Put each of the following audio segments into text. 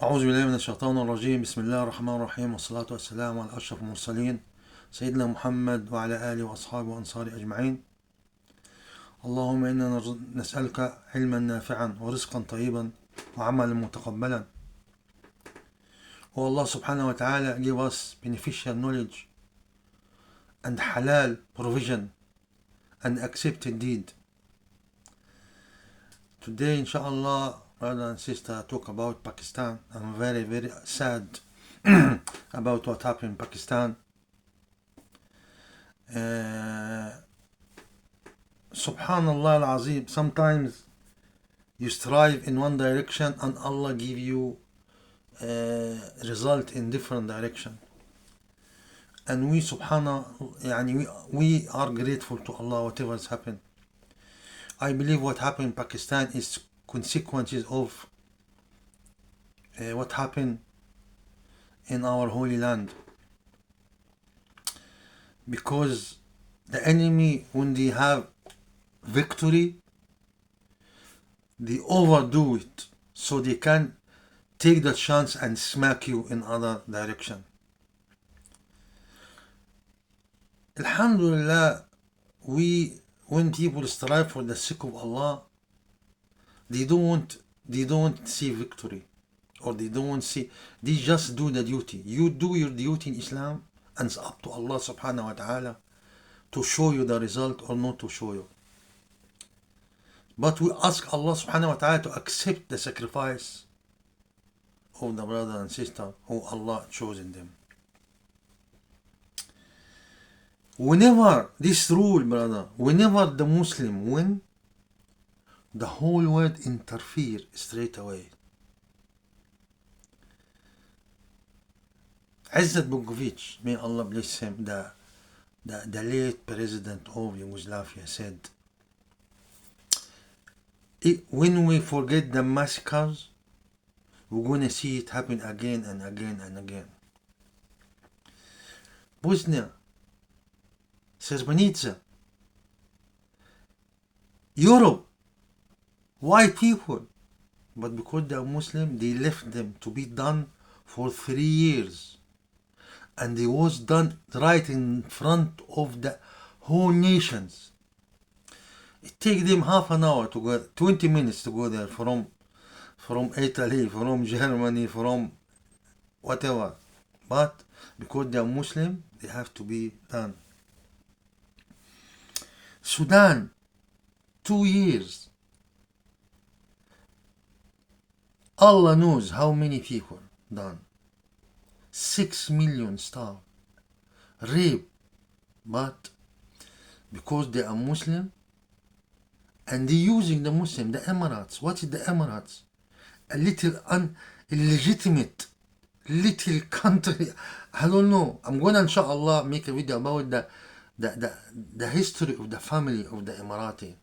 أعوذ بالله من الشيطان الرجيم. بسم الله الرحمن الرحيم، والصلاة والسلام على أشرف المرسلين سيدنا محمد وعلى آله وأصحابه وأنصاره أجمعين. اللهم إنا نسألك علما نافعا ورزقا طيبا وعملا متقبلا. O Allah subhanahu wa ta'ala, give us beneficial knowledge and halal provision and accepted deed. Today, inshallah, brother and sister, talk about Pakistan. I'm very, very sad about what happened in Pakistan. Subhanallah al-Azim, sometimes you strive in one direction and Allah give you result in different direction. And we we are grateful to Allah whatever has happened. I believe what happened in Pakistan is consequences of what happened in our holy land. Because the enemy, when they have victory, they overdo it so they can take the chance and smack you in other direction. Alhamdulillah, when people strive for the sake of Allah, they don't see victory, or they just do the duty. You do your duty in Islam, and it's up to Allah subhanahu wa ta'ala to show you the result or not to show you. But we ask Allah subhanahu wa ta'ala to accept the sacrifice of the brother and sister who Allah chosen them. Whenever this rule, brother, whenever the Muslim win, the whole world interfere straight away. Izzat Bogovic, may Allah bless him, the late president of Yugoslavia, said, when we forget the massacres, we're going to see it happen again and again and again. Bosnia, Srebrenica, Europe, white people, but because they are Muslim, they left them to be done for 3 years. And it was done right in front of the whole nations. It takes them half an hour to go, 20 minutes to go there from Italy, from Germany, from whatever. But because they are Muslim, they have to be done. Sudan, 2 years. Allah knows how many people done. 6 million starved, rape, but because they are Muslim and they using the Muslim, the Emirates. What is the Emirates? A little illegitimate little country. I don't know. I'm gonna inshallah make a video about the history of the family of the Emirati.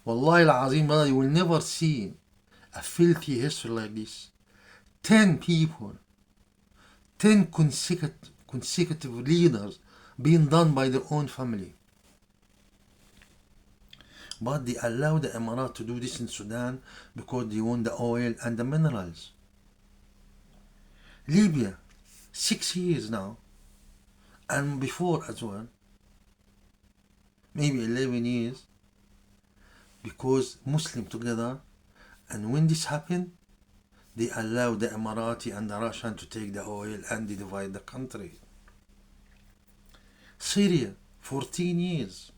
Wallahi al-Azim, brother, you will never see a filthy history like this. 10 people, 10 consecutive leaders being done by their own family. But they allow the Emirates to do this in Sudan because they want the oil and the minerals. Libya, 6 years now, and before as well, maybe 11 years, because Muslim together. And when this happened, they allow the Emirati and the Russian to take the oil and they divide the country. Syria, 14 years.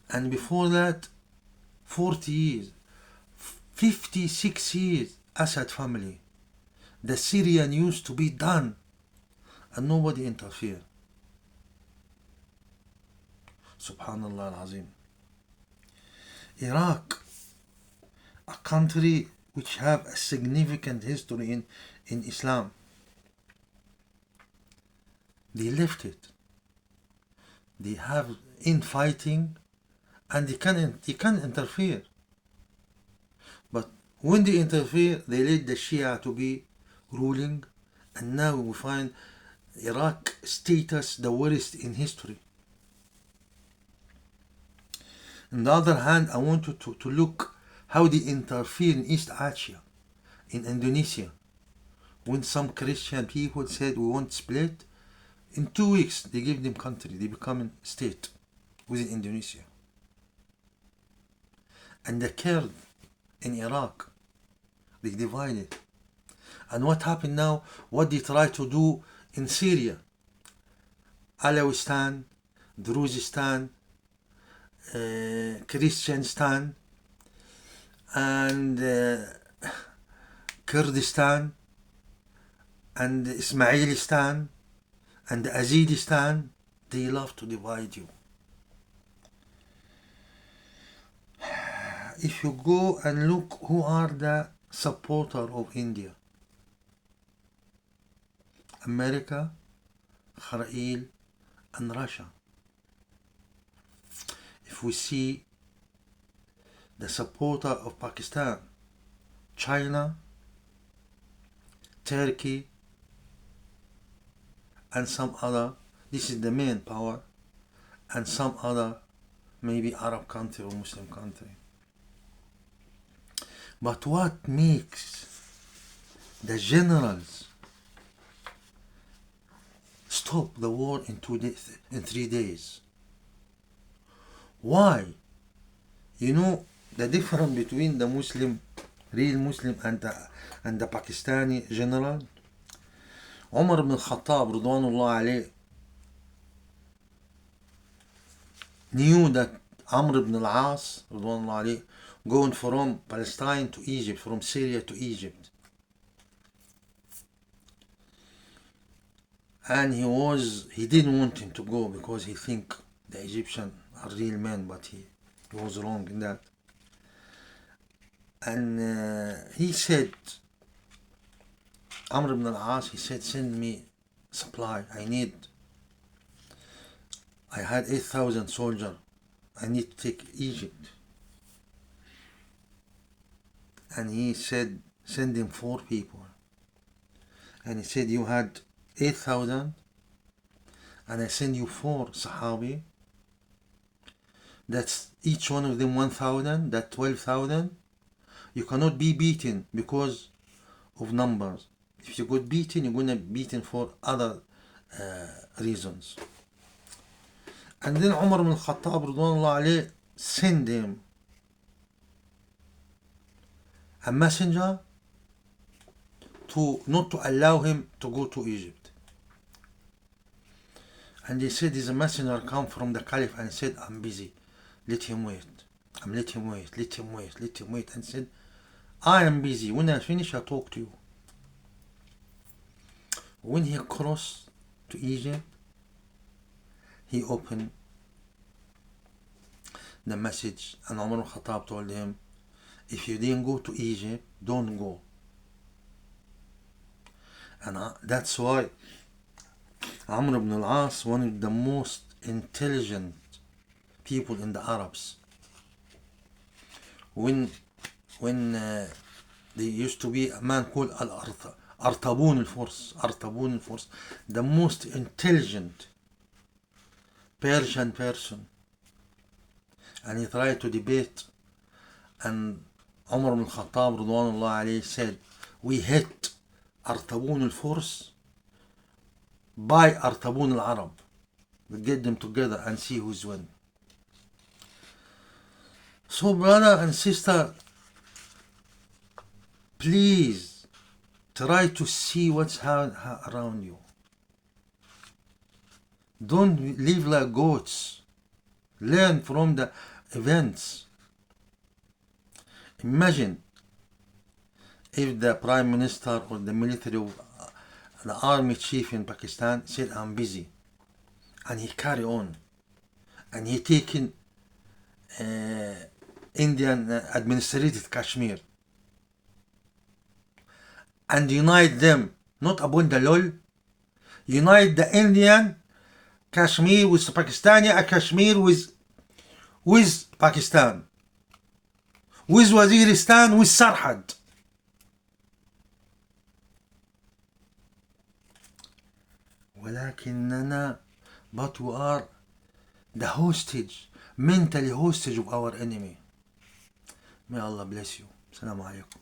And before that, 40 years. 56 years, Assad family. The Syrian used to be done and nobody interfered. Subhanallah al-Azim. Iraq, a country which have a significant history in Islam. They left it. They have infighting and they can interfere. But when they interfere, they let the Shia to be ruling, and now we find Iraq status the worst in history. On the other hand, I want you to look how they interfere in East Asia, in Indonesia. When some Christian people said we want split, in 2 weeks they give them country, they become a state within Indonesia. And the Kurd in Iraq, they divided. And what happened now? What they try to do in Syria? Alawistan, Druzistan, Christianistan, and Kurdistan, and Ismailistan, and Azidistan. They love to divide you. If you go and look who are the supporter of India, America, Israel, and Russia. If we see the supporter of Pakistan, China, Turkey, and some other, this is the main power, and some other maybe Arab country or Muslim country. But what makes the generals stop the war in 3 days? Why? You know the difference between the Muslim, real Muslim, and the Pakistani general? Omar ibn Khattab Ridwanullah alayh knew that Amr ibn al-As Ridwanullah alayh going from Palestine to Egypt, from Syria to Egypt. And he didn't want him to go because he think the Egyptians are real men, but he was wrong in that. And he said, Amr ibn al-As, he said, send me supply. I had 8,000 soldiers. I need to take Egypt. And he said, send him 4 people. And he said, you had 8,000 and I send you 4 Sahabi. That's each one of them 1,000, that's 12,000. You cannot be beaten because of numbers. If you got beaten, you're gonna be beaten for other reasons. And then Umar ibn Khattab Ridwanullah alayh send him a messenger not to allow him to go to Egypt. And he said, there's a messenger come from the Caliph and said, I'm busy, let him wait. Let him wait. And said, I am busy. When I finish, I'll talk to you. When he crossed to Egypt, he opened the message, and Umar ibn Khattab told him, if you didn't go to Egypt, don't go. And that's why Amr ibn al-As, one of the most intelligent people in the Arabs, when there used to be a man called Artabun al-Furs, the most intelligent Persian person, and he tried to debate, and Umar ibn Khattab Ridwanullah alayhi said, we hit Artabun al-Furs by Artabun al-Arab. We get them together and see who's win. So brother and sister, please try to see what's around you. Don't live like goats. Learn from the events. Imagine if the Prime Minister or the military of the army chief in Pakistan said, I'm busy, and he carry on, and he taken Indian administrated Kashmir and unite them, not upon the law, unite the Indian Kashmir with Pakistani, Kashmir with Pakistan, with Waziristan, with Sarhad. But we are the hostage, mentally hostage of our enemy. May Allah bless you. Assalamu alaikum.